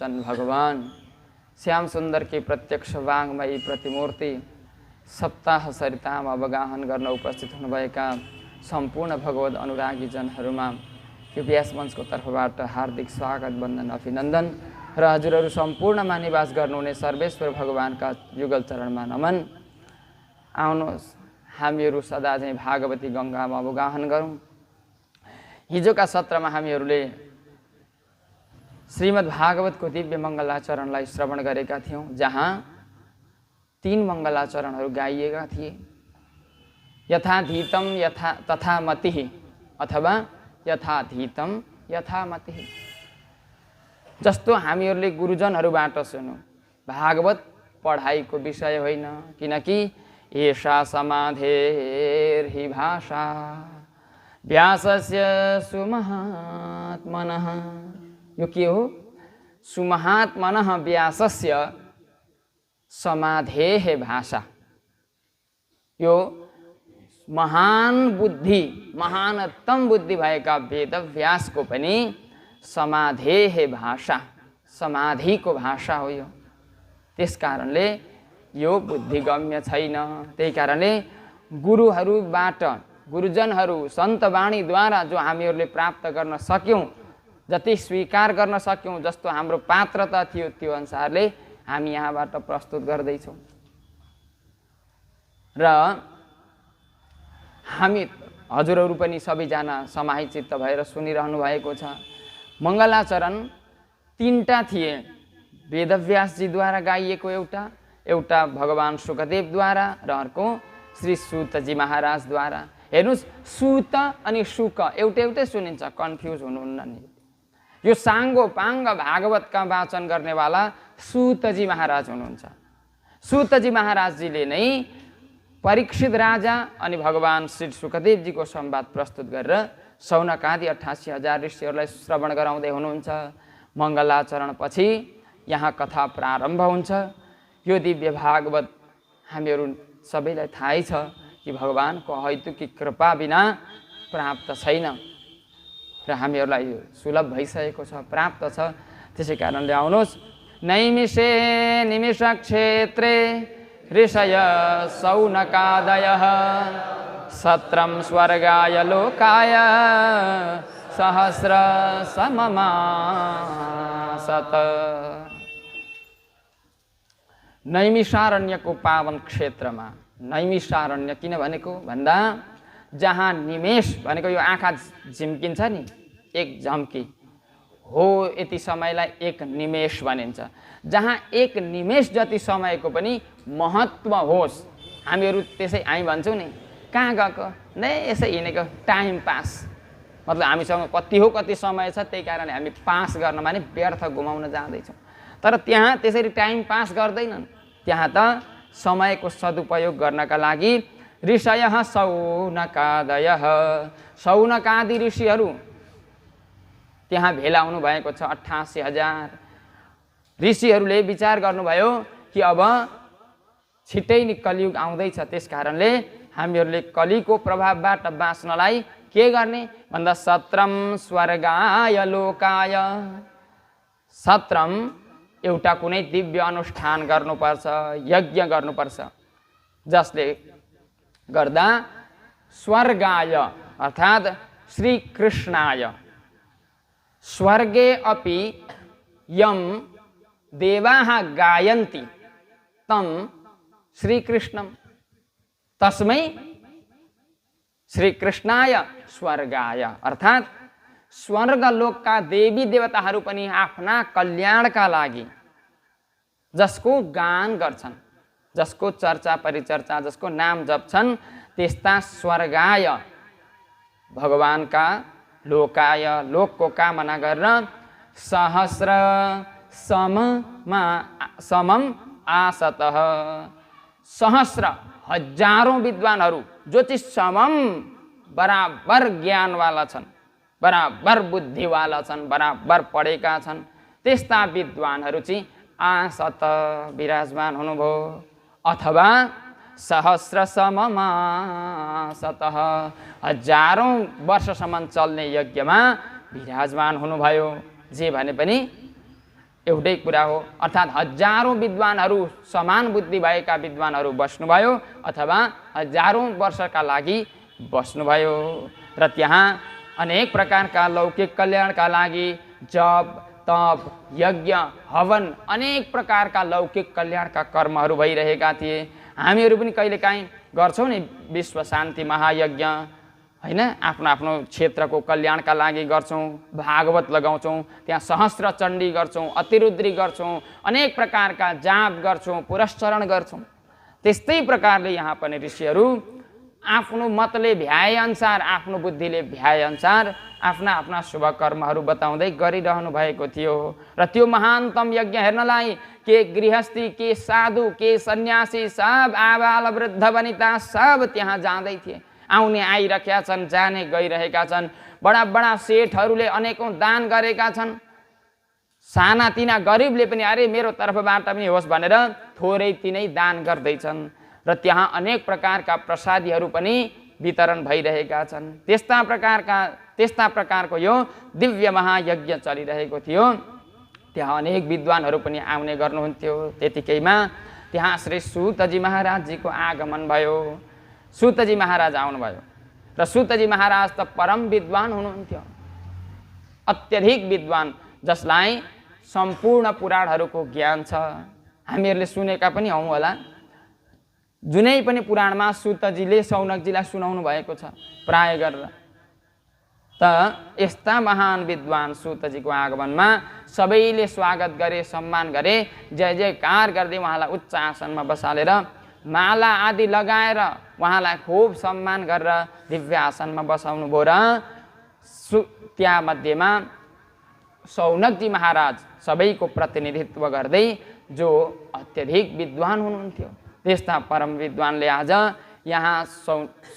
लोचन भगवान श्याम सुंदर की प्रत्यक्ष वाङ्मयी प्रतिमूर्ति सप्ताह सरितामा अवगाहन गर्न उपस्थित हुनुभएका सम्पूर्ण भगवत अनुरागी जनहरूमा यो व्यास मञ्चको तर्फबाट हार्दिक स्वागत वन्दन अभिनन्दन र हजुरहरू सम्पूर्णमा निवास गर्नुहुने सर्वेश्वर भगवानका युगल चरणमा नमन। आउनुहोस् हामीहरू सदा चाहिँ भागवती गङ्गामा अवगाहन गरौँ। हिजोका सत्रमा हामीहरूले श्रीमद् भागवतको दिव्य मङ्गलाचरणलाई श्रवण गरेका थियौँ, जहाँ 3 मङ्गलाचरणहरू गाइएका थिए। यथाधीतम तथा मतिः अथवा यथाधीतम यथामतिः। जस्तो हामीहरूले गुरुजनहरूबाट सुन्यौँ, भागवत पढाइको विषय होइन, किनकि एषा समाधेर्हि भाषा व्यासस्य सुमहात्मनः। यो के हो? सुमहात्मनः व्यासस्य समाधेः भाषा। यो महान बुद्धि, महानतम बुद्धि भएका वेदव्यासको पनि समाधेः भाषा, समाधिको भाषा हो यो। त्यस कारणले यो बुद्धिगम्य छैन। त्यही कारणले गुरुहरूबाट, गुरुजनहरू सन्तवाणीद्वारा जो हामीहरूले प्राप्त गर्न सक्यौँ, जति स्वीकार गर्न सक्यौँ, जस्तो हाम्रो पात्रता थियो त्यो अनुसारले हामी यहाँबाट प्रस्तुत गर्दैछौँ। र हामी हजुरहरू पनि सबैजना समाहित चित्त भएर सुनिरहनु भएको छ। मङ्गलाचरण 3टा थिए। वेदव्यासजीद्वारा गाइएको एउटा भगवान शुकदेवद्वारा र अर्को श्री सूतजी महाराजद्वारा। हेर्नुहोस्, सूत अनि शुक एउटै सुनिन्छ, कन्फ्युज हुनुहुन्न नि। यो साङ्गो पाङ्ग भागवतका वाचन गर्नेवाला सूतजी महाराज हुनुहुन्छ। सूतजी महाराजजीले नै परीक्षित राजा अनि भगवान श्री शुकदेवजीको संवाद प्रस्तुत गरेर सौनकादि 88,000 ऋषिहरूलाई श्रवण गराउँदै हुनुहुन्छ। मङ्गलाचरणपछि यहाँ कथा प्रारम्भ हुन्छ। यो दिव्य भागवत हामीहरू सबैलाई थाहै छ कि भगवानको अहैतुकी कृपा बिना प्राप्त छैन र हामीहरूलाई यो सुलभ भइसकेको छ, प्राप्त छ। त्यसै कारणले आउनुहोस्। नैमिषे निमिष क्षेत्रे ऋषय सौनकादयः सत्रम स्वर्गाय लोकाय सहस्र सममासत। नैमिषारण्यको पावन क्षेत्रमा, नैमिषारण्य किन भनेको भन्दा जहाँ निमेष भनेको यो आँखा झिम्किन्छ नि, एक झम्की हो, यति समयलाई एक निमेष भनिन्छ। जहाँ एक निमेष जति समयको पनि महत्त्व होस्, हामीहरू त्यसै हामी भन्छौँ नि, कहाँ गएको नै यसै हिँडेको, टाइम पास। मतलब हामीसँग कति हो कति समय छ, त्यही कारणले हामी पास गर्नमा नि व्यर्थ गुमाउन जाँदैछौँ। तर त्यहाँ त्यसरी टाइम पास गर्दैनन्। त्यहाँ त समयको सदुपयोग गर्नका लागि ऋषयः सौनकादयः, सौनकादि ऋषिहरू त्यहाँ भेला हुनुभएको छ। 88,000 ऋषिहरूले विचार गर्नुभयो कि अब छिट्टै नै कलियुग आउँदैछ। त्यस कारणले हामीहरूले कलिको प्रभावबाट बाँच्नलाई के गर्ने भन्दा सत्रम स्वर्गाय लोकाय, सत्रम एउटा कुनै दिव्य अनुष्ठान गर्नुपर्छ, यज्ञ गर्नुपर्छ, जसले गर्दा स्वर्गाय अर्थात् श्री कृष्णाय, स्वर्गे अपि यम देवाः गायन्ति तम श्रीकृष्णम तस्मै श्रीकृष्णाय स्वर्गाय, अर्थात् स्वर्गलोकका देवी देवताहरू पनि आफ्ना कल्याणका लागि जसको गान गर्छन्, जसको चर्चा परिचर्चा, जसको नाम जप्छन्, त्यस्ता स्वर्गाय भगवानका लोकाय, लोकको कामना गरेर सहस्र समम आसतः, सहस्र हजारौं विद्वानहरू जो चाहिँ समम बराबर ज्ञानवाला छन्, बराबर बुद्धिवाला छन्, बराबर पढेका छन्, त्यस्ता विद्वानहरू चाहिँ आसत विराजमान हुनुभयो। अथवा सहस्र सममासतः, हजारौं वर्षसम्म चल्ने यज्ञमा विराजमान हुनुभयो। जे भने पनि एउटै कुरा हो। अर्थात् हजारौँ विद्वानहरू, समान बुद्धि भएका विद्वानहरू बस्नुभयो अथवा हजारौँ वर्षका लागि बस्नुभयो र त्यहाँ अनेक प्रकारका लौकिक कल्याणका लागि जप, तप, यज्ञ, हवन, अनेक प्रकारका लौकिक कल्याणका कर्महरू भइरहेका थिए। हामीहरू पनि कहिलेकाहीँ गर्छौँ नि विश्व शान्ति महायज्ञ, होइन, आफ्नो आफ्नो क्षेत्रको कल्याणका लागि गर्छौँ, भागवत लगाउँछौँ, त्यहाँ सहस्र चण्डी गर्छौँ, अतिरुद्री गर्छौँ, अनेक प्रकारका जाप गर्छौँ, पुरस्चरण गर्छौँ। त्यस्तै प्रकारले यहाँ पनि ऋषिहरू आफ्नो मतले भ्याएअनुसार, आफ्नो बुद्धिले भ्याएअनुसार आफ्ना आफ्ना शुभ कर्महरू बताउँदै गरिरहनु भएको थियो। र त्यो महानतम यज्ञ हेर्नलाई के गृहस्थी, के साधु, के सन्यासी, सब आबाल वृद्ध वनिता सब त्यहाँ जाँदै थिए। आउने आइरहेका छन्, जाने गइरहेका छन्। बडा बडा सेठहरूले अनेकौँ दान गरेका छन्। सानातिना गरिबले पनि अरे मेरो तर्फबाट पनि होस् भनेर थोरै तिनै दान गर्दैछन् र त्यहाँ अनेक प्रकारका प्रसादीहरू पनि वितरण भइरहेका छन्। त्यस्ता प्रकारको यो दिव्य महायज्ञ चलिरहेको थियो। त्यहाँ अनेक विद्वानहरू पनि आउने गर्नुहुन्थ्यो। त्यतिकैमा त्यहाँ श्री सुतजी महाराजजीको आगमन भयो। सुतजी महाराज आउनुभयो र सुतजी महाराज त परम विद्वान हुनुहुन्थ्यो, अत्यधिक विद्वान, जसलाई सम्पूर्ण पुराणहरूको ज्ञान छ। हामीहरूले सुनेका पनि हौँ होला। जुनै पनि पुराणमा सुतजीले सौनकजीलाई सुनाउनु भएको छ प्राय गरेर। त यस्ता महान विद्वान सुतजीको आगमनमा सबैले स्वागत गरे, सम्मान गरे, जय जयकार गर्दै उहाँलाई उच्च आसनमा बसालेर माला आदि लगाएर उहाँलाई खूब सम्मान गरेर दिव्य आसनमा बसाउनु भयो। र त्यहाँ मध्येमा सौनकजी महाराज सबैको प्रतिनिधित्व गर्दै जो अत्यधिक विद्वान हुनुहुन्थ्यो, त्यस्ता परम विद्वानले आज यहाँ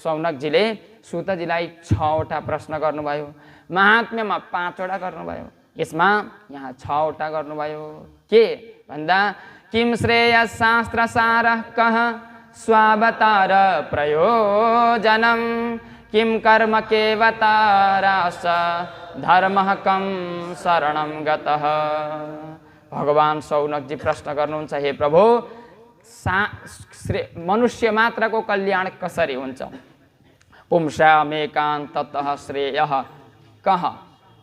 सौनकजीले सुतजीलाई 6वटा प्रश्न गर्नुभयो। महात्म्यमा 5वटा गर्नुभयो, यसमा यहाँ 6वटा गर्नुभयो। के भन्दा किम श्रेय शास्त्र सार कह स्वावतार प्रयोजनम किम कर्म केवतारास धर्म कम शरणम गतः। भगवान सौनकजी प्रश्न गर्नुहुन्छ, हे प्रभु, मनुष्य मात्रको कल्याण कसरी हुन्छ? पुंसामेकान्ततः श्रेयः कह,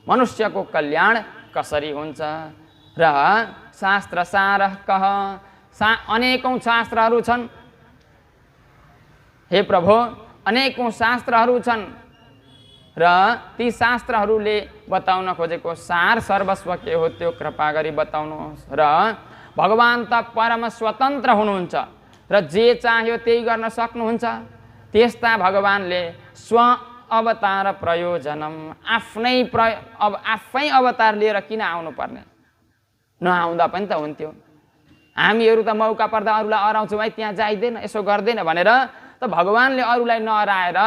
मनुष्यको कल्याण कसरी हुन्छ? र शास्त्र सार कह, अनेकौं शास्त्रहरू छन्। हे प्रभु, अनेकौं शास्त्रहरू छन् र ती शास्त्रहरूले बताउन खोजेको सार सर्वस्व के हो त्यो कृपा गरी बताउनुहोस्। र भगवान त परम स्वतन्त्र हुनुहुन्छ र जे चाह्यो त्यही गर्न सक्नुहुन्छ। त्यस्ता भगवानले स्व अवतार प्रयोजनम, आफै अवतार लिएर किन आउनु पर्ने? नआउँदा पनि त हुन्थ्यो। हामीहरू त मौका पर्दा अरूलाई अराउँछौँ, है त्यहाँ जाइदैन, यसो गर्दैन भनेर त भगवानले अरूलाई नहराएर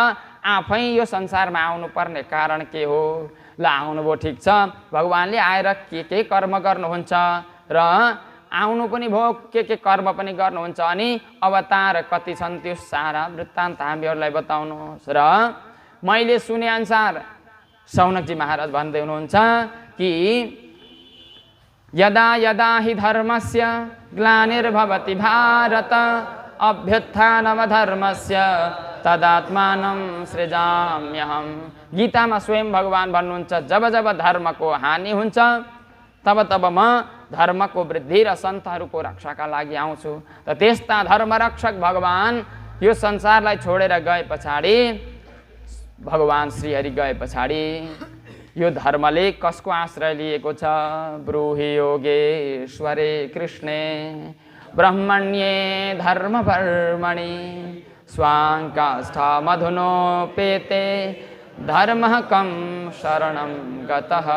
आफै यो संसारमा आउनु पर्ने कारण के हो? ल आउनुभयो, ठिक छ, भगवानले आएर के कर्म गर्नुहुन्छ र आउनु पनि भयो, के कर्म पनि गर्नुहुन्छ, अनि अवतार कति छन् त्यो सारा वृत्तान्त हामीहरूलाई बताउनुहोस्। र मैले सुने अनुसार सौनकजी महाराज भन्दै हुनुहुन्छ कि यदा यदा हि धर्मस्य ग्लानिर्भवति भारत अभ्युत्थानमधर्मस्य तदात्मानं सृजाम्यहम्। गीतामा स्वयं भगवान भन्नुहुन्छ, जब जब धर्मको हानि हुन्छ तब तब म धर्मको वृद्धि र सन्तहरूको रक्षाका लागि आउँछु। त त्यस्ता धर्मरक्षक भगवान यो संसारलाई छोडेर गए पछाडि, भगवान श्रीहरि गए पछाडि यो धर्मले कसको आश्रय लिएको छ? ब्रूहि योगेश्वरे कृष्णे ब्रह्मण्ये धर्मवर्मणि स्वाङ्काष्ठा मधुनोपेते धर्मः कं शरणं गतः।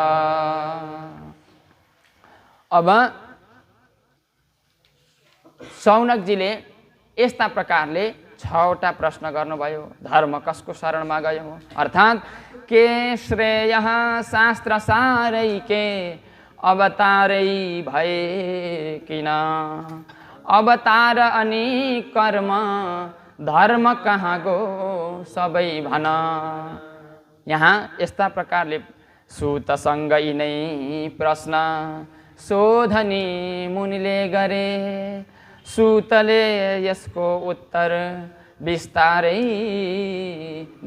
अब सौनकजीले यस्ता प्रकारले 6वटा प्रश्न गर्नुभयो। धर्म कसको शरणमा गयो? अर्थात् के श्रेयः शास्त्र सारै के अवतारै भए किन? अवतार अनि कर्म धर्म कहाँ गो सबै भन। यहाँ यस्ता प्रकारले सुतसँग यिनै प्रश्न शोधनी मुनिले गरे। सुतले यसको उत्तर बिस्तारै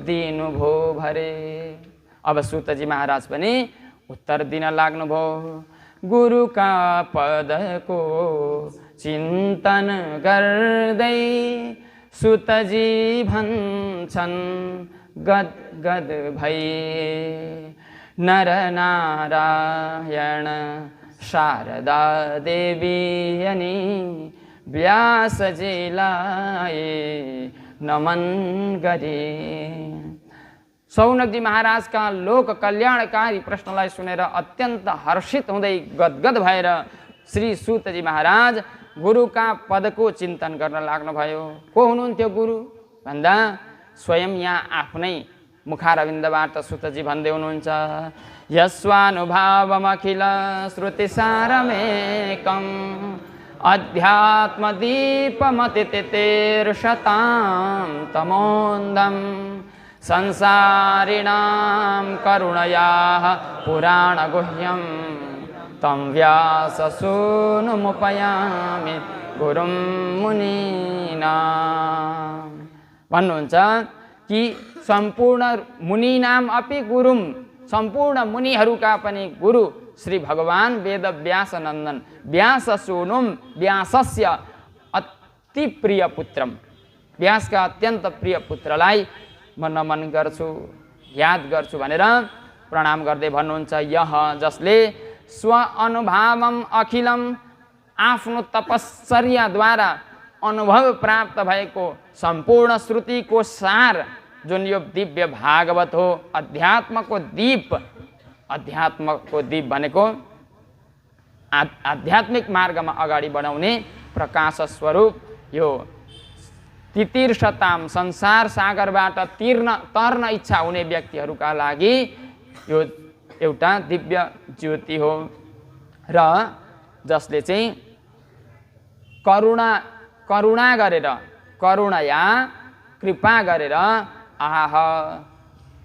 दिनुभो भरे। अब सुतजी महाराज पनि उत्तर दिन लाग्नुभयो। गुरुका पदको चिन्तन गर्दै सुतजी भन्छन् गदगद भई। नर नारायण शारदा देवी अनि व्यासजीलाई नमन गरे। सौनकजी महाराजका लोक कल्याणकारी प्रश्नलाई सुनेर अत्यन्त हर्षित हुँदै गदगद भएर श्री सुतजी महाराज गुरुका पदको चिन्तन गर्न लाग्नुभयो। को हुनुहुन्थ्यो गुरु भन्दा स्वयं यहाँ आफ्नै मुखारविन्दबाट सुतजी भन्दै हुनुहुन्छ। यस्वानुभावमखिल श्रुतिसारमेकम् अध्यात्मदीपमतितितीर्षतां तमोन्दम् संसारिणां करुणयाः पुराणगुह्यं तं व्याससूनुमुपयामि गुरुं मुनीनां। भन्नुहुन्छ कि सम्पूर्ण मुनीनाम अपि गुरुम, सम्पूर्ण मुनिहरूका पनि गुरु श्री भगवान वेदव्यास नन्दन व्याससूनुम व्यासस्य अति प्रिय पुत्रम। व्यासका अत्यन्त प्रिय पुत्रलाई म नमन गर्छु, याद गर्छु भनेर प्रणाम गर्दै भन्नुहुन्छ। यह जसले स्व अनुभवम अखिलम आफ्नो तपश्चर्याद्वारा अनुभव प्राप्त भएको सम्पूर्ण श्रुतिको सार जुन यो दिव्य भागवत हो, अध्यात्मको दीप। अध्यात्मको दीप भनेको आध्यात्मिक मार्गमा अगाडि बढाउने प्रकाश स्वरूप यो तितीर्षताम संसार सागरबाट तर्न इच्छा हुने व्यक्तिहरूका लागि यो एउटा दिव्य ज्योति हो र जसले चाहिँ करुणा गरेर, करुणया कृपा गरेर आह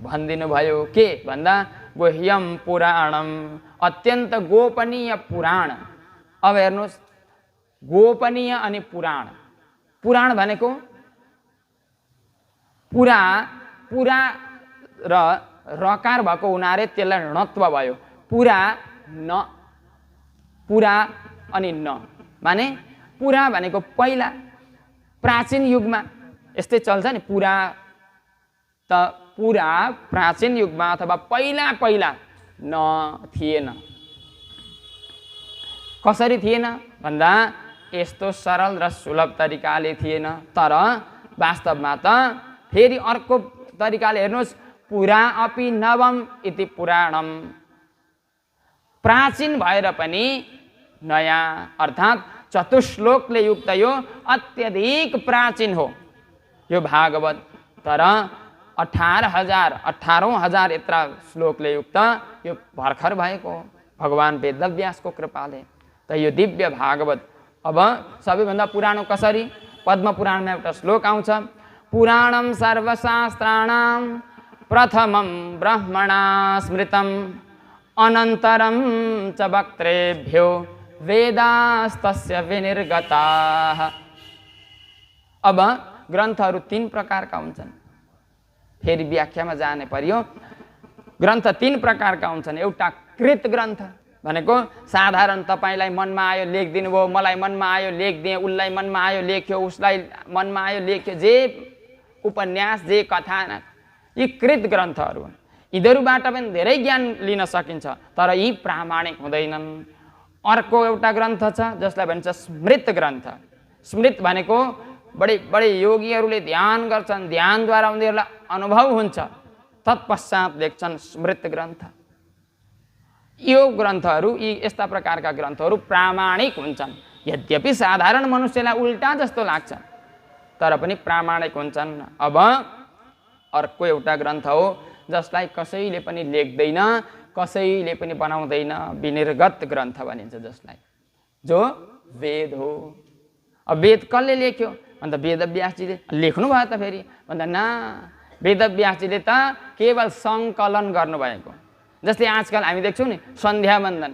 भनिदिनु भयो। के भन्दा गुह्यम पुराणम, अत्यन्त गोपनीय पुराण। अब हेर्नुहोस्, गोपनीय अनि पुराण। पुराण भनेको पुरा र रकार भएको हुनाले त्यसलाई णत्व भयो। पुरा अनि न माने पुरा भनेको पहिला प्राचीन युगमा यस्तै चल्छ नि। पुरा त पुरा प्राचीन युगमा अथवा पहिला न थिएन। कसरी थिएन भन्दा यस्तो सरल र सुलभ तरिकाले थिएन। तर वास्तवमा त फेरि अर्को तरिकाले हेर्नुहोस्, पुरा अपि नवम इति पुराणम। प्राचीन भएर पनि नयाँ अर्थात् चतुश्लोकले युक्त यो अत्यधिक प्राचीन हो यो भागवत। तर 18,000 यत्रा श्लोकले युक्त यो भर्खर भएको भगवान वेदव्यासको कृपाले। त यो दिव्य भागवत अब सबैभन्दा पुरानो कसरी? पद्म पुराणमा एउटा श्लोक आउँछ, पुराणम सर्वशास्त्राणां प्रथमं ब्रह्मणा स्मृतम् अनन्तरं च वक्त्रेभ्यो वेदास्तस्य विनिर्गताः। अब ग्रन्थहरू 3 प्रकारका हुन्छन्। फेरि व्याख्यामा जाने पर्यो। ग्रन्थ 3 प्रकारका हुन्छन्। एउटा कृत ग्रन्थ भनेको साधारण तपाईलाई मनमा आयो लेखिदिनु भयो, मलाई मनमा आयो लेखिदिएँ, उसलाई मनमा आयो लेख्यो, उसलाई मनमा आयो लेख्यो, जे उपन्यास जे कथा यी कृत ग्रन्थहरू हुन्। यिनीहरूबाट पनि धेरै ज्ञान लिन सकिन्छ, तर यी प्रामाणिक हुँदैनन्। अर्को एउटा ग्रन्थ छ जसलाई भन्छ स्मृत ग्रन्थ। स्मृत भनेको बडे योगीहरूले ध्यान गर्छन्, ध्यानद्वारा उनीहरूलाई अनुभव हुन्छ, तत्पश्चात लेख्छन् स्मृत ग्रन्थ। यो ग्रन्थहरू, यी यस्ता प्रकारका ग्रन्थहरू प्रामाणिक हुन्छन्। यद्यपि साधारण मनुष्यलाई उल्टा जस्तो लाग्छ तर पनि प्रामाणिक हुन्छन्। अब अर्को एउटा ग्रन्थ हो जसलाई कसैले पनि लेख्दैन, कसैले पनि बनाउँदैन, विनिर्गत ग्रन्थ भनिन्छ जसलाई, जो वेद हो। अब वेद कसले लेख्यो भन्दा वेदव्यासजीले लेख्नु भयो त। फेरि भन्दा न, वेदव्यासजीले त केवल सङ्कलन गर्नुभएको। जस्तै आजकल हामी देख्छौँ नि सन्ध्या वन्दन।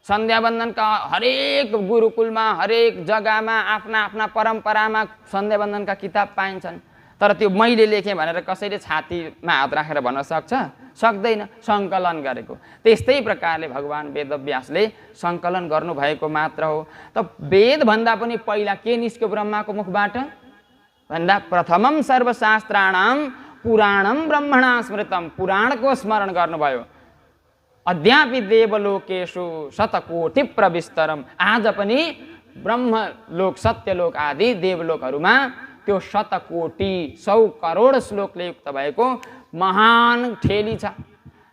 सन्ध्या वन्दनका हरेक गुरुकुलमा हरेक जग्गामा आफ्ना आफ्ना परम्परामा सन्ध्या वन्दनका किताब पाइन्छन्। तर त्यो मैले लेखेँ भनेर कसैले छातीमा हात राखेर भन्न सक्छ? सक्दैन, सङ्कलन गरेको। त्यस्तै प्रकारले भगवान वेदव्यासले सङ्कलन गर्नुभएको मात्र हो। त वेदभन्दा पनि पहिला के निस्क्यो ब्रह्माको मुखबाट भन्दा प्रथमम सर्वशास्त्राणाम पुराणम ब्रह्मणा स्मृतम, पुराणको स्मरण गर्नुभयो। अद्यापि देवलोकेशु शतकोटि प्रविस्तरम, आज पनि ब्रह्मलोक सत्यलोक आदि देवलोकहरूमा त्यो शतकोटि 100 करोड श्लोकले युक्त भएको महान ठेली छ।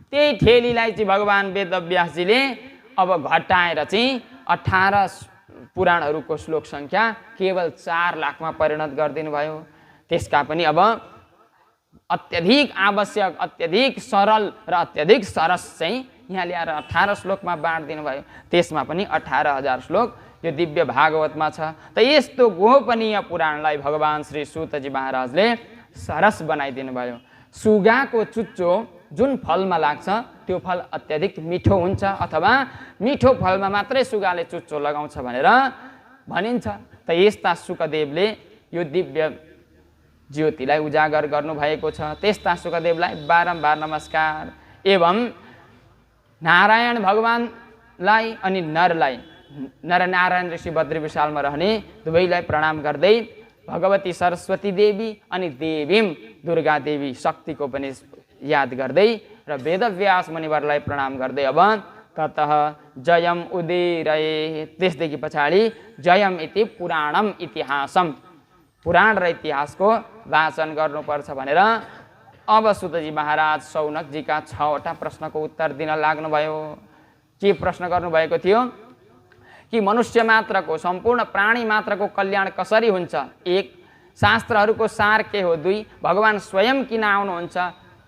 त्यही ठेलीलाई चाहिँ भगवान वेदव्यासजीले अब घटाएर चाहिँ 18 पुराणहरूको श्लोक सङ्ख्या केवल 4 लाखमा परिणत गरिदिनु भयो। त्यसका पनि अब अत्यधिक आवश्यक, अत्यधिक सरल र अत्यधिक सरस चाहिँ यहाँ ल्याएर 18 श्लोकमा बाँडिदिनु भयो। त्यसमा पनि 18,000 श्लोक यो दिव्य भागवतमा छ। त यस्तो गोपनीय पुराणलाई भगवान श्री सूतजी महाराजले सरस बनाइदिनु भयो। सुगाको चुच्चो जुन फलमा लाग्छ त्यो फल अत्यधिक मिठो हुन्छ, अथवा मिठो फलमा मात्रै सुगाले चुच्चो लगाउँछ भनेर भनिन्छ। त यस्ता सुकदेवले यो दिव्य ज्योतिलाई उजागर गर्नुभएको छ। त्यस्ता सुकदेवलाई बारम्बार नमस्कार। एवं नारायण भगवानलाई अनि नरलाई, नरनारायण ऋषि बद्री विशालमा रहने दुवैलाई प्रणाम गर्दै भगवती सरस्वती देवी अनि देवीम दुर्गा देवी शक्तिको पनि याद गर्दै र वेदव्यास मुनिवरलाई प्रणाम गर्दै अब ततः जयम उदीरये, त्यसदेखि पछाडि जयम इति पुराणम इतिहासम, पुराण र इतिहासको वाचन गर्नुपर्छ भनेर अब सूतजी महाराज शौनकजीका 6वटा प्रश्नको उत्तर दिन लाग्नुभयो। के प्रश्न गर्नुभएको थियो कि मनुष्य मात्रको, सम्पूर्ण प्राणी मात्रको कल्याण कसरी हुन्छ? 1. शास्त्रहरूको सार के हो? 2. भगवान स्वयं किन आउनुहुन्छ?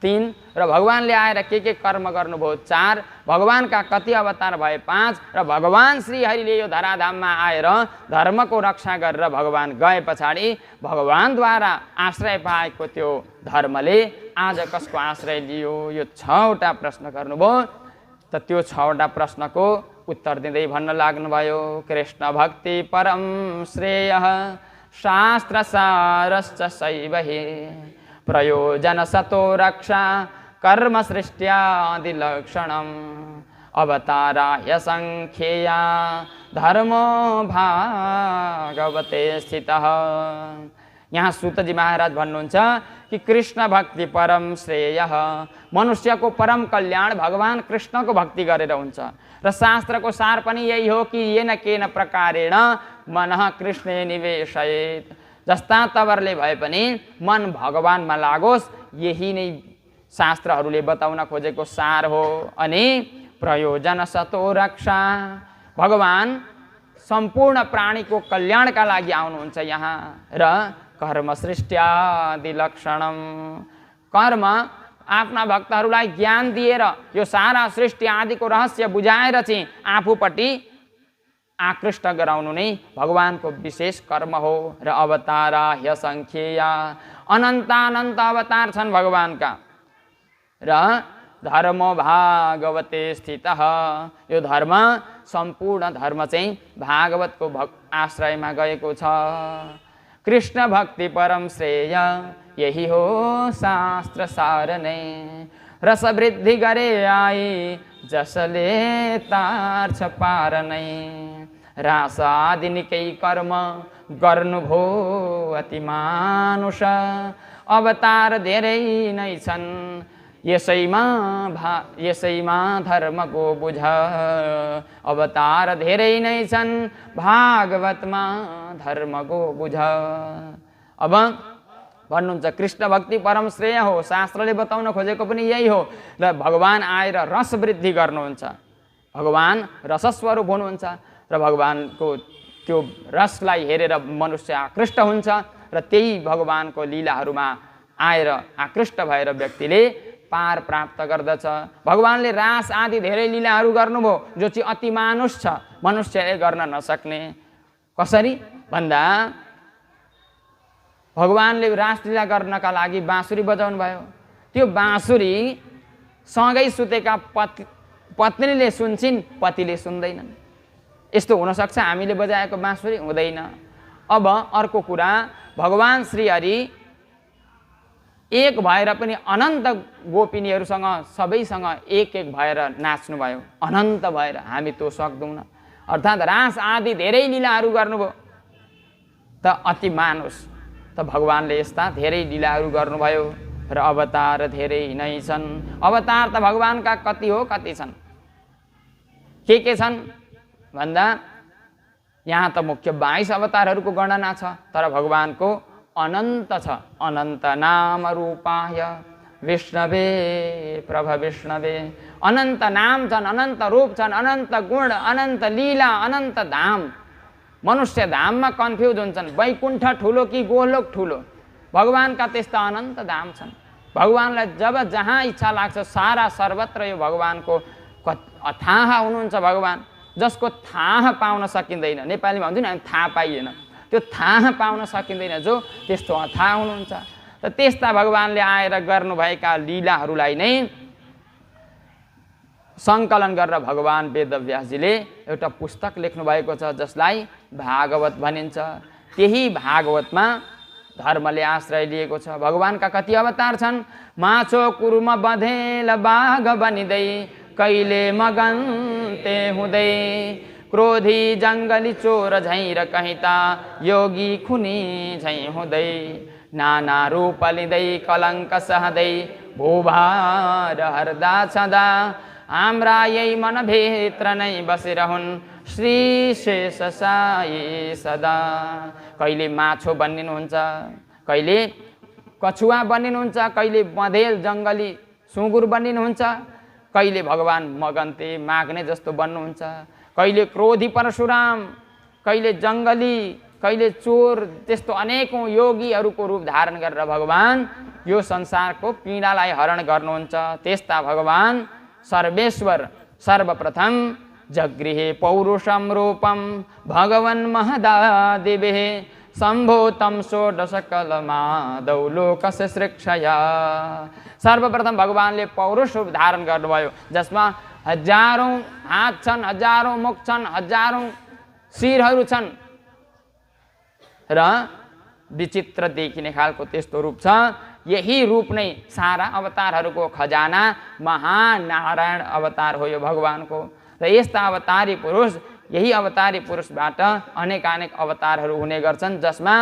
3. र भगवानले आएर के कर्म गर्नुभयो? 4. भगवानका कति अवतार भए? 5. र भगवान श्रीहरिले यो धराधाममा आएर धर्मको रक्षा गरेर भगवान गए पछाडि भगवानद्वारा आश्रय पाएको त्यो धर्मले आज कसको आश्रय लियो? यो 6वटा प्रश्न गर्नुभयो। त त्यो 6वटा प्रश्नको उत्तर दिँदै भन्न लाग्नुभयो कृष्ण भक्ति परम श्रेय शास्त्र सारश्च शैव हि प्रयोजन सतो रक्षा कर्म सृष्ट्यादि लक्षणम अवताराय संख्येया धर्मो भागवते स्थितः। यहाँ सूतजी महाराज भन्नुहुन्छ कि कृष्ण भक्ति परम श्रेय, मनुष्यको परम कल्याण भगवान कृष्णको भक्ति गरेर हुन्छ। र शास्त्रको सार पनि यही हो कि येन केन प्रकारेण मनः कृष्णे निवेशयेत्, जस्ता तवरले भए पनि मन भगवानमा लागोस्, यही नै शास्त्रहरूले बताउन खोजेको सार हो। अनि प्रयोजन सतो रक्षा, भगवान सम्पूर्ण प्राणीको कल्याणका लागि आउनुहुन्छ यहाँ। र कर्म सृष्ट्यादि लक्षणम, कर्म आफ्ना भक्तहरूलाई ज्ञान दिएर यो सारा सृष्टि आदिको रहस्य बुझाएर चाहिँ आफूपट्टि आकृष्ट गराउनु नै भगवानको विशेष कर्म हो। र अवतारा ह्यसङ्ख्येया, अनन्तानन्त अवतार छन् भगवानका। र धर्म भागवते स्थितः, यो धर्म सम्पूर्ण धर्म चाहिँ भागवतको आश्रयमा गएको छ। कृष्ण भक्ति परम श्रेय, यही हो शास्त्र सार नै। रस वृद्धि गरे आई जसले तार्छ पार नै। रास आदि निकै कर्म गर्नुभो अति मानुष, अवतार धेरै नै छन् यसैमा धर्मको बुझ। अवतार धेरै नै छन् भागवतमा धर्मको बुझ। अब भन्नुहुन्छ कृष्ण भक्ति परम श्रेय हो, शास्त्रले बताउन खोजेको पनि यही हो। र भगवान आएर रस वृद्धि गर्नुहुन्छ, भगवान रसस्वरूप हुनुहुन्छ। र भगवानको त्यो रसलाई हेरेर मनुष्य आकृष्ट हुन्छ। र त्यही भगवानको लीलाहरूमा आएर आकृष्ट भएर व्यक्तिले पार प्राप्त गर्दछ। भगवानले रास आदि धेरै लीलाहरू गर्नुभयो जो चाहिँ अति मानुष छ, मनुष्यले गर्न नसक्ने। कसरी भन्दा भगवानले रासलीला गर्नका लागि बाँसुरी बजाउनु भयो। त्यो बाँसुरी सँगै सुतेका पत्नीले सुन्छिन्, पतिले सुन्दैनन्। यस्तो हुनसक्छ हामीले बजाएको बाँसुरी? हुँदैन। अब अर्को कुरा, भगवान श्रीहरि एक भएर पनि अनन्त गोपिनीहरूसँग सबैसँग एक एक भएर नाच्नुभयो, अनन्त भएर। हामी त्यो सक्दैनौँ। अर्थात् रास आदि धेरै लीलाहरू गर्नुभयो त अति मानुष त भगवानले यस्ता धेरै लीलाहरू गर्नुभयो र अवतार धेरै नै छन्। अवतार त भगवानका कति हो, कति छन्। के छन् भन्दा यहाँ त मुख्य 22 अवतारहरूको गणना छ, तर भगवानको अनन्त छ। अनन्त नाम रूपाय विष्णवे प्रभ विष्णवे। अनन्त नाम छन्, अनन्त रूप छन्, अनन्त गुण, अनन्त लीला, अनन्त धाम। मनुष्य धाममा कन्फ्युज हुन्छन्, वैकुण्ठ ठुलो कि गोलोक ठुलो। भगवानका त्यस्ता अनन्त धाम छन्। भगवानलाई जब जहाँ इच्छा लाग्छ सारा सर्वत्र यो भगवानको अथाह हुनुहुन्छ। भगवान जसको थाहा पाउन सकिँदैन, नेपालीमा भन्छ नि थाहा पाइएन, त्यो थाहा पाउन सकिँदैन, जो त्यस्तो अथाह हुनुहुन्छ। त त्यस्ता भगवानले आएर गर्नुभएका लीलाहरूलाई नै सङ्कलन गरेर भगवान वेदव्यासजीले एउटा पुस्तक लेख्नुभएको छ, जसलाई भागवत भनिन्छ। त्यही भागवतमा धर्मले आश्रय लिएको छ। भगवानका कति अवतार छन्? माछो कुर्म बँधेल बाघ बनिँदै, कहिले मगन्ते हुँदै, क्रोधी जङ्गली चोर झैँ र कहिता, योगी खुनी झैँ हुँदै, नाना रूप लिँदै कलङ्क सहँदै, भूभार हर्दा छँदा, हाम्रा यही मनभित्र नै बसिरहन् श्री शेष साई सदा। कहिले माछो बनिनुहुन्छ, कहिले कछुवा बनिनुहुन्छ, कहिले बँधेल जङ्गली सुँगुर बनिनुहुन्छ, कहिले भगवान मगन्ते माग्ने जस्तो बन्नुहुन्छ, कहिले क्रोधी परशुराम, कहिले जङ्गली, कहिले चोर, त्यस्तो अनेकौँ योगीहरूको रूप धारण गरेर भगवान यो संसारको पीडालाई हरण गर्नुहुन्छ। त्यस्ता भगवान सर्वेश्वर सर्वप्रथम जगृहे पौरुषम रूपम भगवन् महदादिभिः सम्भूतं षोडशकलमादौ लोकस्य सृक्षया। सर्वप्रथम भगवानले पौरुष रूप धारण गर्नुभयो, जसमा हजारौँ हात छन्, हजारौँ मुख छन्, हजारौँ शिरहरू छन् र विचित्र देखिने खालको त्यस्तो रूप छ। यही रूप नै सारा अवतारहरूको खजाना, महानारायण अवतार हो यो भगवानको। र यस्ता अवतारी पुरुष, यही अवतारी पुरुषबाट अनेकानेक अवतारहरू हुने गर्छन्, जसमा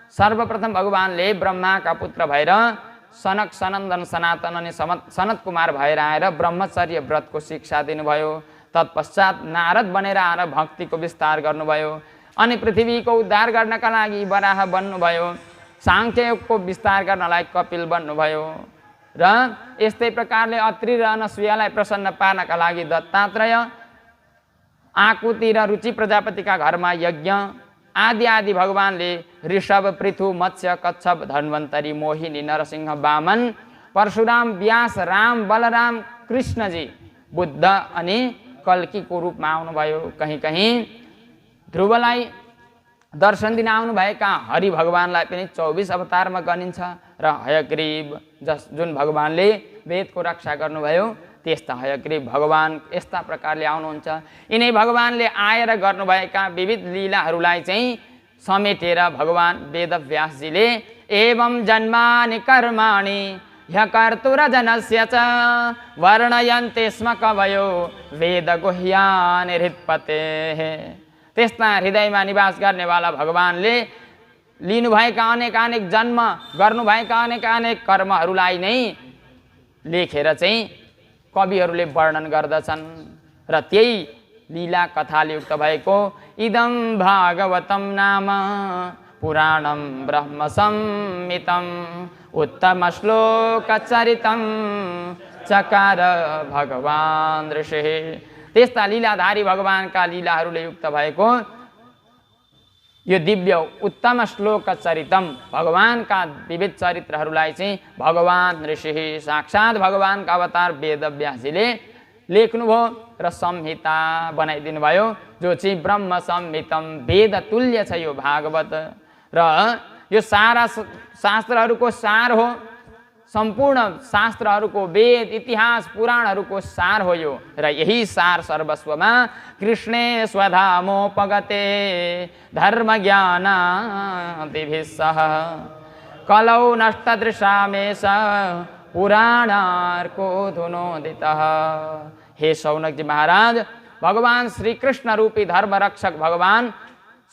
सर्वप्रथम भगवानले ब्रह्माका पुत्र भएर सनक सनन्दन सनातन अनि सनत कुमार भएर आएर ब्रह्मचर्य व्रतको शिक्षा दिनुभयो। तत्पश्चात नारद बनेर आएर भक्तिको विस्तार गर्नुभयो। अनि पृथ्वीको उद्धार गर्नका लागि वराह बन्नुभयो। साङ्ख्ययोगको विस्तार गर्नलाई कपिल बन्नुभयो। र यस्तै प्रकारले अत्रि र अनसुयालाई प्रसन्न पार्नका लागि दत्तात्रेय, आकुति र रुचि प्रजापतिका घरमा यज्ञ आदि आदि भगवानले ऋषभ, पृथु, मत्स्य, कच्छप, धन्वन्तरी, मोहिनी, नरसिंह, वामन, परशुराम, व्यास, राम, बलराम, कृष्णजी, बुद्ध अनि कल्कीको रूपमा आउनुभयो। कहीँ कहीँ ध्रुवलाई दर्शन दिन आउनुभएका हरि भगवानलाई पनि 24 अवतारमा गनिन्छ। र हयग्रीव जुन भगवानले वेदको रक्षा गर्नुभयो, त्यस्ता हयग्रीव भगवान यस्ता प्रकारले आउनुहुन्छ। यिनै भगवानले आएर गर्नुभएका विविध लीलाहरूलाई चाहिँ समेटेर भगवान वेदव्यासजीले एवं जन्मानि कर्माणि ह्यकर्तुरजनस्य च वर्णयन्ते स्म कवयो वेदगुह्यानि हृत्पतेः। त्यस्ता हृदयमा निवास गर्नेवाला भगवानले लिनुभएका अनेकानेक जन्म, गर्नुभएका अनेकानेक कर्महरूलाई नै लेखेर चाहिँ कविहरूले वर्णन गर्दछन्। र त्यही लीला कथाले युक्त भएको इदं भागवतं नाम पुराणं ब्रह्म संहितं उत्तम श्लोकचरितं चकार भगवान ऋषिः। त्यस्ता लीलाधारी भगवानका लीलाहरूले युक्त भएको यो दिव्य उत्तम श्लोक चरितम, भगवानका विविध चरित्रहरूलाई चाहिँ भगवान ऋषि साक्षात् भगवानका अवतार वेदव्यासजीले लेख्नुभयो र संहिता बनाइदिनु भयो, जो चाहिँ ब्रह्म संहितम वेद तुल्य छ यो भागवत। र यो सारा शास्त्रहरूको सार हो। सम्पूर्ण शास्त्रहरूको वेद इतिहास पुराणहरूको सार हो यो र यही सार सर्वस्वमा कृष्णे स्वधामोपगते धर्म ज्ञान दिभिस्सह कलौ नष्टदृशामेश पुराणार्को धुनोदितः। हे शौनकजी महाराज, भगवान श्री कृष्ण रूपी धर्मरक्षक भगवान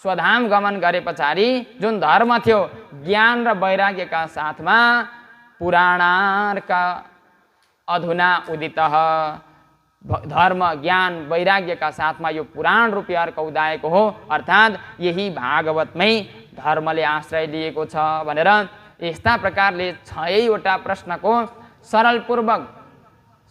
स्वधाम गमन गरे पछाडि जुन धर्म थियो ज्ञान र वैराग्यका साथमा पुराणार्का अधुना उदितः, धर्म ज्ञान वैराग्यका साथमा यो पुराण रूपी अर्क उदाएको हो, अर्थात् यही भागवतमै धर्मले आश्रय लिएको छ भनेर यस्ता प्रकारले 6वटा प्रश्नको सरलपूर्वक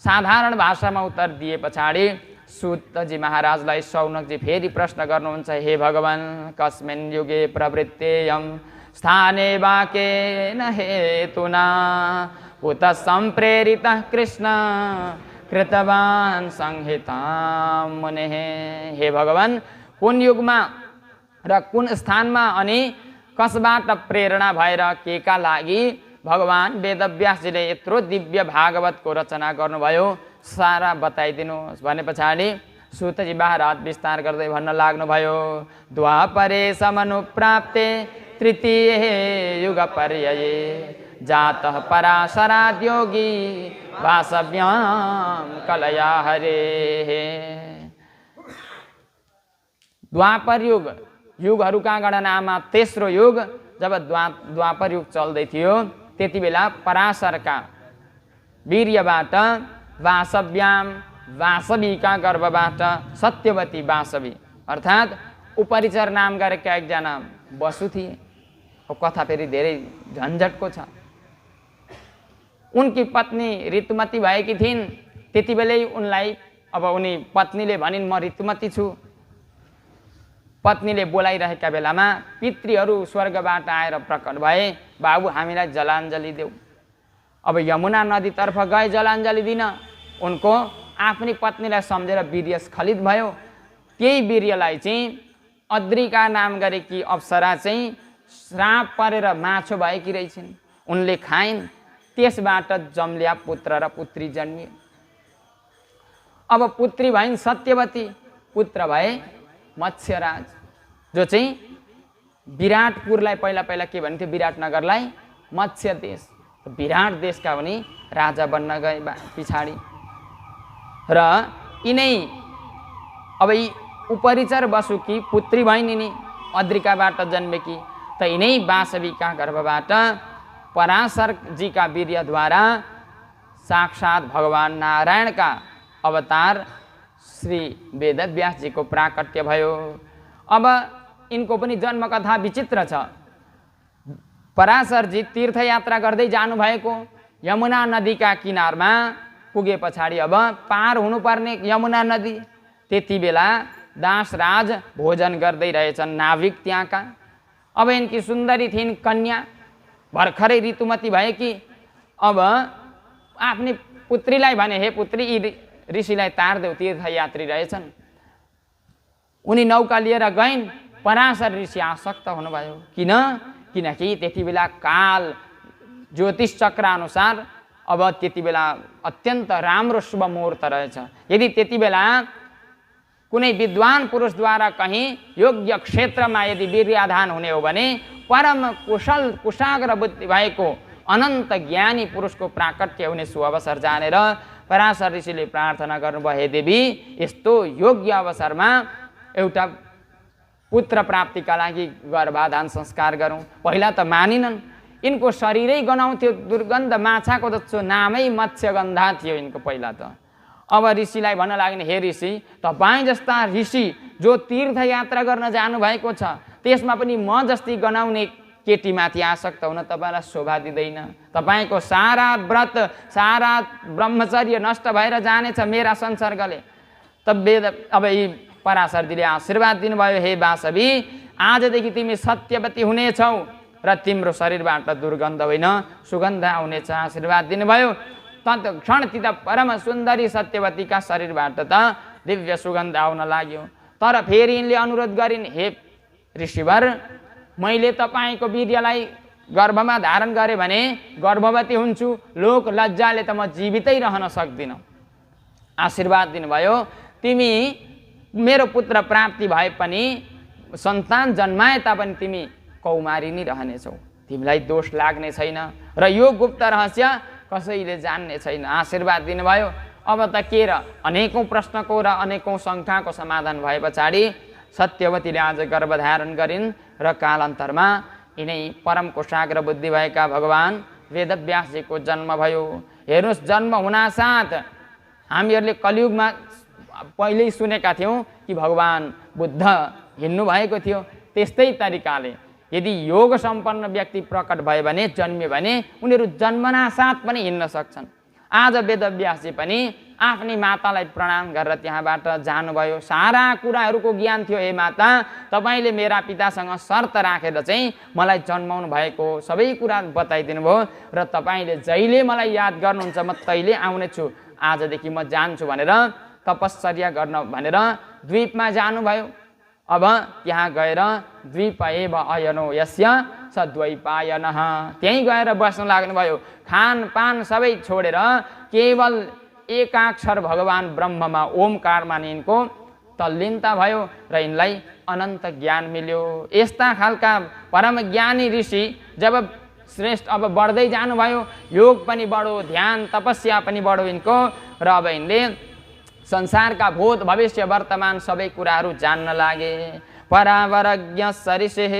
साधारण भाषामा उत्तर दिए पछाडि सूतजी महाराजलाई शौनकजी फेरि प्रश्न गर्नुहुन्छ, हे भगवान कस्मिन् युगे प्रवृत्तेयं स्थाने वाकेन हेतुना उत सम्प्रेरितः कृष्ण कृतवान् संहितां मुनेः। हे भगवान, कुन युगमा र कुन स्थानमा अनि कसबाट प्रेरणा भएर केका लागि भगवान वेदव्यासजीले यत्रो दिव्य भागवतको रचना गर्नुभयो सारा बताइदिनुहोस् भने पछाडि सूतजी महाराज विस्तार गर्दै भन्न लाग्नुभयो, द्वापरे समनुप्राप्ते तृतीये युग पर्यये जातः पराशराद् योगी वासव्यां कलया हरेः। द्वापर युग, युगहरूका गणनामा तेस्रो युग जब द्वापर युग चल्दै थियो त्यति बेला पराशरका वीर्यबाट वासव्याम वासवीका गर्भबाट सत्यवती वासवी अर्थात् उपरिचर नाम गरेका एकजना बसु थिए। कथा फेरि धेरै झन्झटको छ। उनकी पत्नी ऋतुमती भएकी थिइन्। त्यति बेलै उनलाई अब उनी पत्नीले भनिन् म ऋतुमती छु। पत्नीले बोलाइरहेका बेलामा पितृहरू स्वर्गबाट आएर प्रकट भए, बाबु हामीलाई जलाञ्जली देऊ। अब यमुना नदीतर्फ गए जलाञ्जली दिन। उनको आफ्नै पत्नीलाई सम्झेर वीर्य स्खलित भयो। त्यही वीर्यलाई चाहिँ अद्रिका नाम गरेकी अप्सरा चाहिँ श्राप परेर माछो भएकी रहेछिन्। उनले खाइन्। त्यसबाट जम्ल्या पुत्र र पुत्री जन्मिए। अब पुत्री भइन् सत्यवती, पुत्र भए मत्स्यराज, जो चाहिँ विराटपुरलाई पहिला के भन्थ्यो, विराटनगरलाई मत्स्य देश, विराट देशका पनि राजा बन्न गए पछाडि। र यिनै अब यी उपरिचर बसुकी पुत्री भइन्, यिनी अद्रिकाबाट जन्मेकी। त यिनै वासवीका गर्भबाट पराशरजीका वीर्यद्वारा साक्षात् भगवान नारायणका अवतार श्री वेदव्यासजीको प्राकट्य भयो। अब यिनको पनि जन्मकथा विचित्र छ। पराशरजी तीर्थयात्रा गर्दै जानुभएको यमुना नदीका किनारमा पुगे पछाडि अब पार हुनुपर्ने यमुना नदी। त्यति बेला दासराज भोजन गर्दै रहेछन् नाविक त्यहाँका। अब यिनकी सुन्दरी थिइन् कन्या, भर्खरै ऋतुमती भएकी। अब आफ्नै पुत्रीलाई भने, हे पुत्री यी ऋषिलाई तारदेऊ, तीर्थयात्री रहेछन्। उनी नौका लिएर गइन्। पराशर ऋषि आसक्त हुनुभयो। किनकि त्यति बेला काल ज्योतिष चक्र अनुसार अब त्यति बेला अत्यन्त राम्रो शुभ मुहुर्त रहेछ। यदि त्यति बेला कुनै विद्वान पुरुषद्वारा कहीँ योग्य क्षेत्रमा यदि वीर्याधान हुने हो भने परम कुशल कुशाग्र बुद्धि भएको अनन्त ज्ञानी पुरुषको प्राकट्य हुने सुअवसर जानेर पराशर ऋषिले प्रार्थना गर्नुभयो, हे देवी यस्तो योग्य अवसरमा एउटा पुत्र प्राप्तिका लागि गर्भाधान संस्कार गरौँ। पहिला त मानिनन्। यिनको शरीरै गनाउँथ्यो दुर्गन्ध माछाको जस्तो, नामै मत्स्यगन्धा थियो यिनको पहिला त। अब ऋषिलाई भन्न लाग्ने, हे ऋषि तपाईँ जस्ता ऋषि जो तीर्थयात्रा गर्न जानुभएको छ त्यसमा पनि म जस्ती गनाउने केटीमाथि आसक्त हुन तपाईँलाई शोभा दिँदैन। तपाईँको सारा व्रत सारा ब्रह्मचर्य नष्ट भएर जानेछ मेरा संसर्गले। तब अब यी पराशरजीले आशीर्वाद दिनुभयो, हे वासवी आजदेखि तिमी सत्यवती हुनेछौ र तिम्रो शरीरबाट दुर्गन्ध होइन सुगन्ध आउनेछ, आशीर्वाद दिनुभयो। तत्क्षणतिर परम सुन्दरी सत्यवतीका शरीरबाट त दिव्य सुगन्ध आउन लाग्यो। तर फेरि यिनले अनुरोध गरिन्, हे ऋषिवर मैले तपाईँको वीर्यलाई गर्भमा धारण गरे भने गर्भवती हुन्छु, लोक लज्जाले त म जीवितै रहन सक्दिनँ। आशीर्वाद दिनुभयो, तिमी मेरो पुत्र प्राप्ति भए पनि सन्तान जन्माए तापनि तिमी कौमारी नै रहनेछौ, तिमीलाई दोष लाग्ने छैन र यो गुप्त रहस्य कसैले जान्ने छैन। आशीर्वाद दिनुभयो। अब त के र, अनेकौँ प्रश्नको र अनेकौँ शङ्काको समाधान भए पछाडि सत्यवतीले आज गर्भधारण गरिन् र कालान्तरमा यिनै परम कुशाग्र बुद्धि भएका भगवान् वेदव्यासजीको जन्म भयो। हेर्नुहोस्, जन्म हुनासाथ हामीहरूले कलियुगमा पहिल्यै सुनेका थियौँ कि भगवान् बुद्ध हिँड्नु भएको थियो। त्यस्तै तरिकाले यदि योग सम्पन्न व्यक्ति प्रकट भयो भने, जन्मियो भने उनीहरू जन्मनासाथ पनि हिँड्न सक्छन्। आज वेदव्यासजी पनि आफ्नी मातालाई प्रणाम गरेर त्यहाँबाट जानुभयो। सारा कुराहरूको ज्ञान थियो। हे माता, तपाईँले मेरा पितासँग शर्त राखेर चाहिँ मलाई जन्माउनु भएको सबै कुरा बताइदिनु भयो र तपाईँले जहिले मलाई याद गर्नुहुन्छ म तैले आउने छु, आजदेखि म जान्छु भनेर तपश्चर्या गर्न भनेर द्वीपमा जानुभयो। अब त्यहाँ गएर द्वीप एव अयनो यस्य स द्वैपायनः, त्यहीँ गएर बस्न लाग्नुभयो। खानपान सबै छोडेर केवल एकाक्षर भगवान् ब्रह्ममा ओमकारमा यिनको तल्लीनता भयो र यिनलाई अनन्त ज्ञान मिल्यो। यस्ता खालका परम ज्ञानी ऋषि जब श्रेष्ठ अब बढ्दै जानुभयो, योग पनि बढो, ध्यान तपस्या पनि बढो यिनको, र अब यिनले संसारका भूत भविष्य वर्तमान सबै कुराहरू जान्न लागे। परावरज्ञ सरिषेः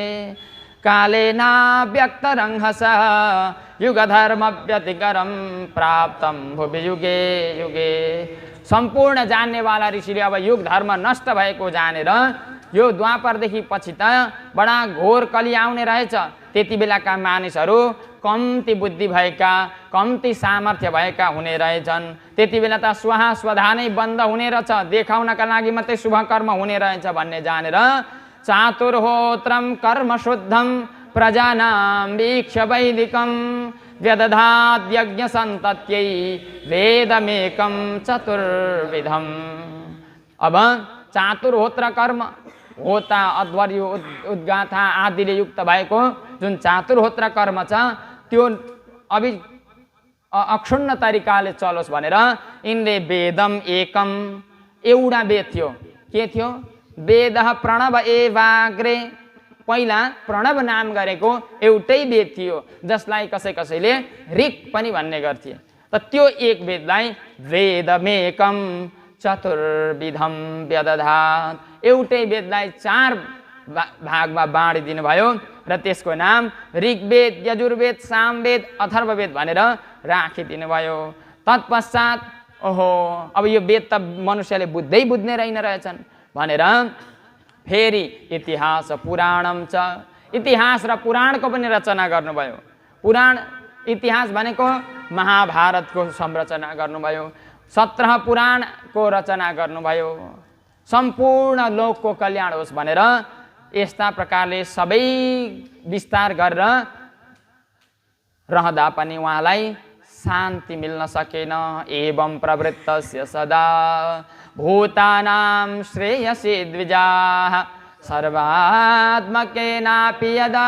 कालेना व्यक्तरंहस युगधर्म व्यतिकरम प्राप्तम भुवि युगे युगे। सम्पूर्ण जान्नेवाला ऋषिले अब युग धर्म नष्ट भएको जानेर यो द्वापरदेखि पछि त बडा घोर कली आउने रहेछ। त्यति बेलाका मानिसहरू कम्ती बुद्धि भएका, कम्ती सामर्थ्य भएका हुने रहेछन्। त्यति बेला त स्वाहा स्वधा नै बन्द हुने रहेछ, देखाउनका लागि मात्रै शुभ कर्म हुने रहेछ भन्ने जानेर चातुर्होत्रम कर्म शुद्धम प्रजानां वीक्ष्य वैदिकं व्यदधात् यज्ञ सन्तत्यै वेदमेकं चतुर्विधम्। अब चातुर्होत्र कर्म, होता अध्वर्य उद्गाथा आदिले युक्त भएको जुन चातुर्होत्र कर्म छ त्यो अक्षुण्ण तरिकाले चलोस् भनेर यिनले वेदम एकम, एउटा वेद थियो। के थियो? वेद प्रणव एवाग्रे, पहिला प्रणव नाम गरेको एउटै वेद थियो जसलाई कसैले ऋक् पनि भन्ने गर्थे। त त्यो एक वेदलाई वेदमेकम चतुर्विधम व्यदधात्, एउटै वेदलाई 4 भागमा बाँडिदिनु भयो र त्यसको नाम ऋग्वेद, यजुर्वेद, सामवेद, अथर्ववेद भनेर राखिदिनु भयो। तत्पश्चात ओहो अब यो वेद त मनुष्यले बुझ्ने रहेछन् भनेर फेरि इतिहास पुराणम छ, इतिहास र पुराणको पनि रचना गर्नुभयो। पुराण इतिहास भनेको महाभारतको संरचना गर्नुभयो, 17 पुराणको रचना गर्नुभयो। सम्पूर्ण लोकको कल्याण होस् भनेर यस्ता प्रकारले सबै विस्तार गरेर रहँदा पनि उहाँलाई शान्ति मिल्न सकेन। एवं प्रवृत्तस्य सदा भूतानां श्रेयसे द्विजाः सर्वात्मकेनापि यदा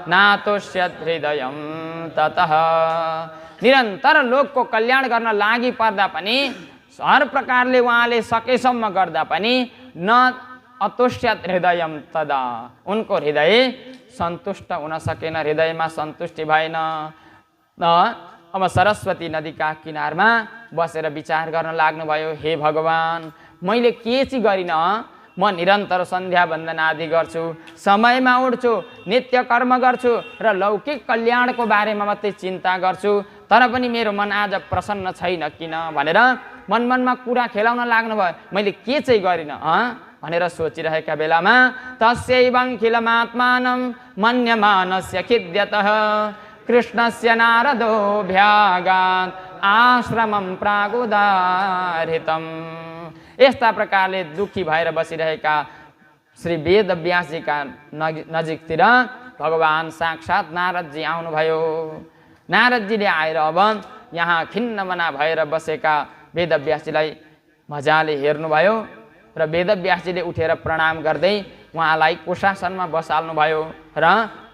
नातुष्यत् हृदयं ततः। निरन्तर लोकको कल्याण गर्न लागि पर्दा पनि, हर प्रकारले उहाँले सकेसम्म गर्दा पनि न अतुष्यत् हृदयं तदा, उनको हृदय सन्तुष्ट हुन सकेन, हृदयमा सन्तुष्टि भएन। अब सरस्वती नदीका किनारमा बसेर विचार गर्न लाग्नुभयो, हे भगवान् मैले के चाहिँ गरिनँ, म निरन्तर सन्ध्या वन्दन आदि गर्छु, समयमा उठ्छु, नित्य कर्म गर्छु र लौकिक कल्याणको बारेमा मात्रै चिन्ता गर्छु, तर पनि मेरो मन आज प्रसन्न छैन किन भनेर मनमनमा कुरा खेलाउन लाग्नुभयो। मैले के चाहिँ गरिनँ भनेर सोचिरहेका बेलामा तस्यैवंखिलमात्मानं मन्यमानस्य खिद्यतः कृष्णस्य नारदोऽभ्यागात् आश्रमं प्रागुदारितम्। यस्ता प्रकारले दुखी भएर बसिरहेका श्री वेदव्यासजीका नजिकतिर भगवान् साक्षात् नारदजी आउनुभयो। नारदजीले आएर अब यहाँ खिन्नमना भएर बसेका वेदव्यासजीलाई मजाले हेर्नुभयो र वेदव्यासजीले उठेर प्रणाम गर्दै उहाँलाई कुशासनमा बसाल्नुभयो र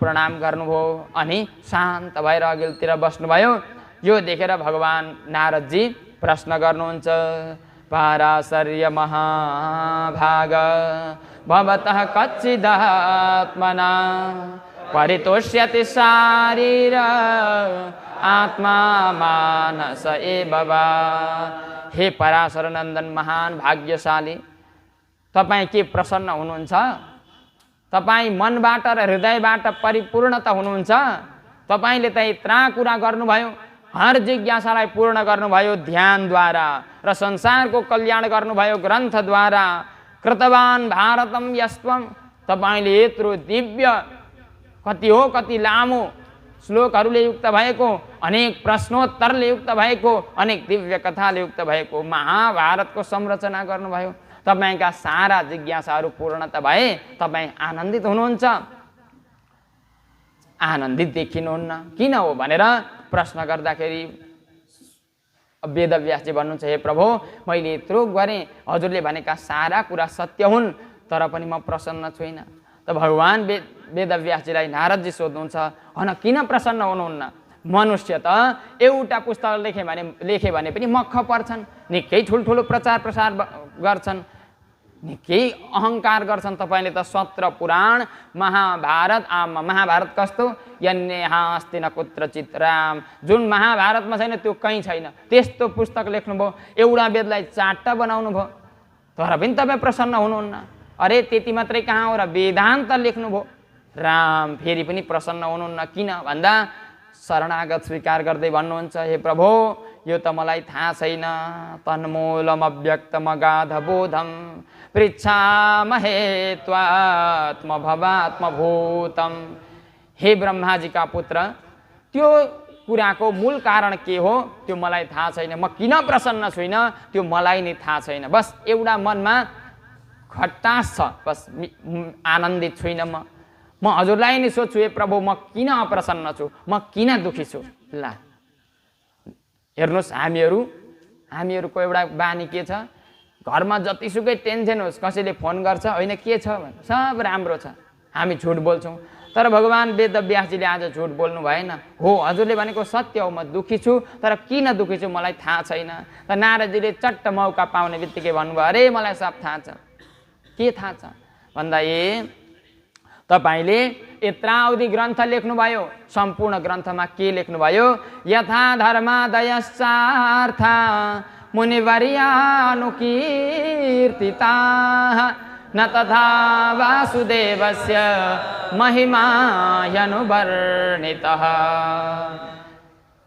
प्रणाम गर्नुभयो अनि शान्त भएर अघिल्तिर बस्नुभयो। यो देखेर भगवान नारदजी प्रश्न गर्नुहुन्छ, पाराशर्य महाभाग भवतः कच्चिदात्मना परितोष्यति शारीर आत्मा मानस एव वा। हे पराशर नन्दन महान भाग्यशाली, तपाईँ के प्रसन्न हुनुहुन्छ? तपाईँ मनबाट र हृदयबाट परिपूर्णता हुनुहुन्छ? तपाईँले त यत्रा कुरा गर्नुभयो, हर जिज्ञासालाई पूर्ण गर्नुभयो ध्यानद्वारा र संसारको कल्याण गर्नुभयो ग्रन्थद्वारा। कृतवान भारतम यस्त्वम, तपाईँले यत्रो दिव्य कति हो कति लामो श्लोकहरूले युक्त भएको, अनेक प्रश्नोत्तरले युक्त भएको, अनेक दिव्य कथाले युक्त भएको महाभारतको संरचना गर्नुभयो। तपाईका सारा जिज्ञासाहरू पूर्णता भए तपाईँ आनन्दित हुनुहुन्छ? आनन्दित देखिनुहुन्न, किन हो भनेर प्रश्न गर्दाखेरि वेदव्यासजी भन्नुहुन्छ, हे प्रभु, मैले यत्रो गरेँ, हजुरले भनेका सारा कुरा सत्य हुन्, तर पनि म प्रसन्न छुइनँ। त भगवान वेदव्यासजीलाई नारदजी सोध्नुहुन्छ, हन किन प्रसन्न हुनुहुन्न? मनुष्य त एउटा पुस्तक लेखे भने पनि मख पर्छन्, निकै ठुल्ठुलो प्रचार प्रसार गर्छन्, निकै अहङ्कार गर्छन्। तपाईँले त 17 पुराण महाभारत महाभारत कस्तो यन्नेहास्ति न कुत्रचित राम, जुन महाभारतमा छैन त्यो कहीँ छैन, त्यस्तो पुस्तक लेख्नुभयो, एउटा वेदलाई 4टा बनाउनु भयो, तर पनि तपाईँ प्रसन्न हुनुहुन्न। अरे त्यति मात्रै कहाँ हो र, वेदान्त लेख्नुभयो, राम फेरि पनि प्रसन्न हुनुहुन्न, किन भन्दा शरणागत स्वीकार गर्दै भन्नुहुन्छ, हे प्रभु, यो त मलाई थाहा छैन, तन्मूलम अव्यक्तम अगाध बोधम पृच्छामहे त्वात्मभवात्मभूतम। हे ब्रह्माजीका पुत्र, त्यो कुराको मूल कारण के हो त्यो मलाई थाहा छैन, म किन प्रसन्न छुइनँ त्यो मलाई नै थाहा छैन। बस एउटा मनमा खट्टास छ, बस आनन्दित छुइनँ म हजुरलाई नै सोध्छु, हे प्रभु, म किन अप्रसन्न छु, म किन दुखी छु? ल हेर्नुहोस्, हामीहरूको एउटा बानी के छ, घरमा जतिसुकै टेन्सन होस्, कसैले फोन गर्छ, होइन के छ भने सब राम्रो छ, हामी झुट बोल्छौँ। तर भगवान वेदव्यासजीले आज झुट बोल्नु भएन, हो हजुरले भनेको सत्य हो, म दुखी छु, तर किन दुखी छु मलाई थाहा छैन। त नारदजीले चट्ट मौका पाउने बित्तिकै भन्नुभयो, अरे मलाई सब थाहा छ। के थाहा छ भन्दा, तपाईले यत्रावधि ग्रन्थ लेख्नुभयो, सम्पूर्ण ग्रन्थमा के लेख्नुभयो, यथा धर्मादयश्चार्थ मुनिवर्यानुकीर्तिताः न तथा वासुदेवस्य महिमायनुवर्णितः।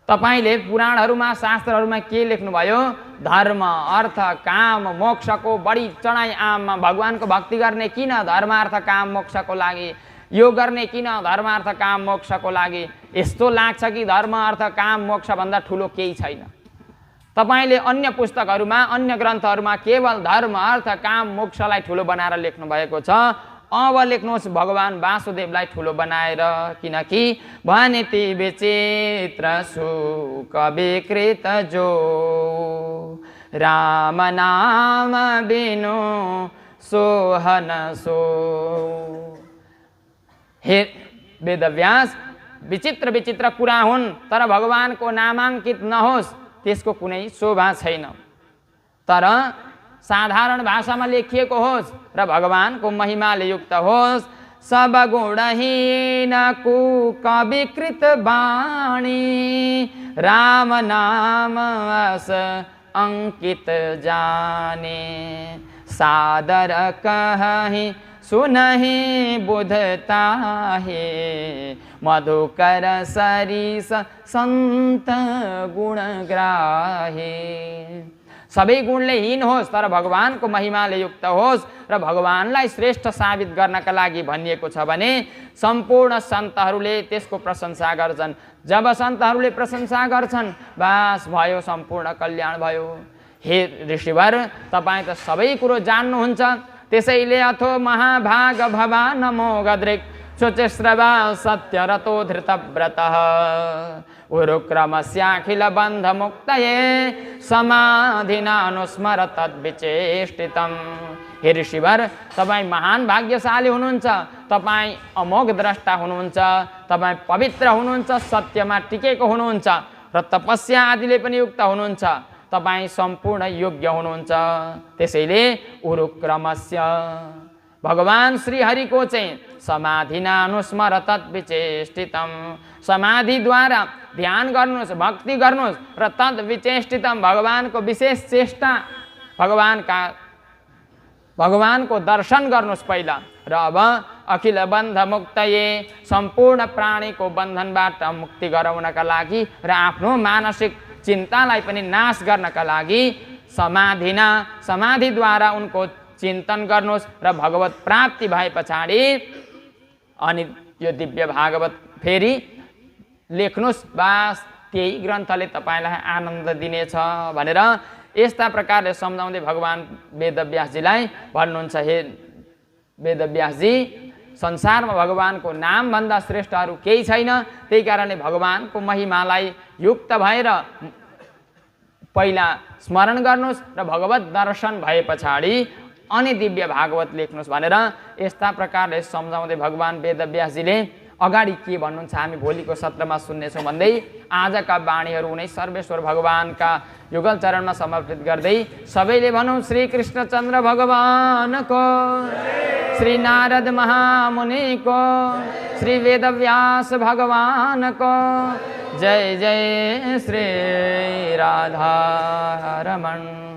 तपाईले पुराणहरूमा शास्त्रहरूमा के लेख्नुभयो, धर्म अर्थ काम मोक्षको बढी चढाइ आममा, भगवानको भक्ति गर्ने किन, धर्म अर्थ काम मोक्षको लागि, यो गर्ने किन, धर्म अर्थ काम मोक्षको लागि। यस्तो लाग्छ कि धर्म अर्थ काम मोक्ष भन्दा ठुलो केही छैन। तपाईले अन्य पुस्तकहरूमा अन्य ग्रन्थहरूमा केवल धर्म अर्थ काम मोक्षलाई ठुलो बनाएर लेख्नु भएको छ, अब लेख्नुहोस् भगवान वासुदेवलाई ठुलो बनाएर, किनकि भनेति विचित्र सुख विकृत जो राम नाम बिनु सोहन सो। हे वेदव्यास, विचित्र विचित्र कुरा हुन्, तर भगवानको नामाङ्कित नहोस् त्यसको कुनै शोभा छैन। तर साधारण भाषामा लेखिएको होस् र भगवानको महिमाले युक्त होस्। सब गुणहीन कुकविकृत वाणी राम नाम अस अंकित जाने। सादर कहि सुनहि बुधता है मधुकर सरिस संत गुणग्राहे। सबै गुणले हीन होस् तर भगवानको महिमाले युक्त होस् र भगवानलाई श्रेष्ठ साबित गर्नका लागि भनिएको छ भने सम्पूर्ण सन्तहरूले त्यसको प्रशंसा गर्छन्। जब सन्तहरूले प्रशंसा गर्छन् बास भयो, सम्पूर्ण कल्याण भयो। हे ऋषिवर, तपाईँ त सबै कुरो जान्नुहुन्छ, त्यसैले अथो महाभाग भवा नमो गद्रिक शुचिश्रवा सत्यरतो धृतव्रतः उरुक्रमस्याखिलबन्धमुक्तये समाधिना अनुस्मर तद्विचेष्टितं। हे ऋषिवर, तपाईँ महान भाग्यशाली हुनुहुन्छ, तपाईँ अमोघ द्रष्टा हुनुहुन्छ, तपाईँ पवित्र हुनुहुन्छ, सत्यमा टिकेको हुनुहुन्छ र तपस्या आदिले पनि युक्त हुनुहुन्छ, तपाईँ सम्पूर्ण योग्य हुनुहुन्छ। त्यसैले उरुक्रमस्य भगवान श्रीहरिको चाहिँ समाधिना अनुस्मर तद्विचेष्टितम, समाधिद्वारा ध्यान गर्नुहोस्, भक्ति गर्नुहोस् र तद्विचेष्टितम भगवानको विशेष चेष्टा, भगवानको दर्शन गर्नुहोस् पहिला। र अब अखिल बन्ध मुक्तये सम्पूर्ण प्राणीको बन्धनबाट मुक्ति गराउनका लागि र आफ्नो मानसिक चिन्तालाई पनि नाश गर्नका लागि समाधिना समाधिद्वारा उनको चिन्तन गर्नुहोस् र भगवत प्राप्ति भए पछाडि अनि यो दिव्य भागवत फेरि लेख्नुहोस्, बास त्यही ग्रन्थले तपाईँलाई आनन्द दिनेछ भनेर यस्ता प्रकारले सम्झाउँदै भगवान वेदव्यासजीलाई भन्नुहुन्छ, हे वेदव्यासजी, संसारमा भगवानको नामभन्दा श्रेष्ठहरू केही छैन, त्यही कारणले भगवानको महिमालाई युक्त भएर पहिला स्मरण गर्नुहोस् र भगवत दर्शन भए पछाडि अनि दिव्य भागवत लेख्नुहोस् भनेर यस्ता प्रकारले सम्झाउँदै भगवान वेदव्यासजीले अगाडि के भन्नुहुन्छ हामी भोलिको सत्रमा सुन्नेछौँ भन्दै आजका वाणीहरू उनै सर्वेश्वर भगवानका युगल चरणमा समर्पित गर्दै सबैले भनौँ श्री कृष्णचन्द्र भगवानको, श्री नारद महामुनिको, श्री वेदव्यास भगवानको जय जय श्री राधा रमण।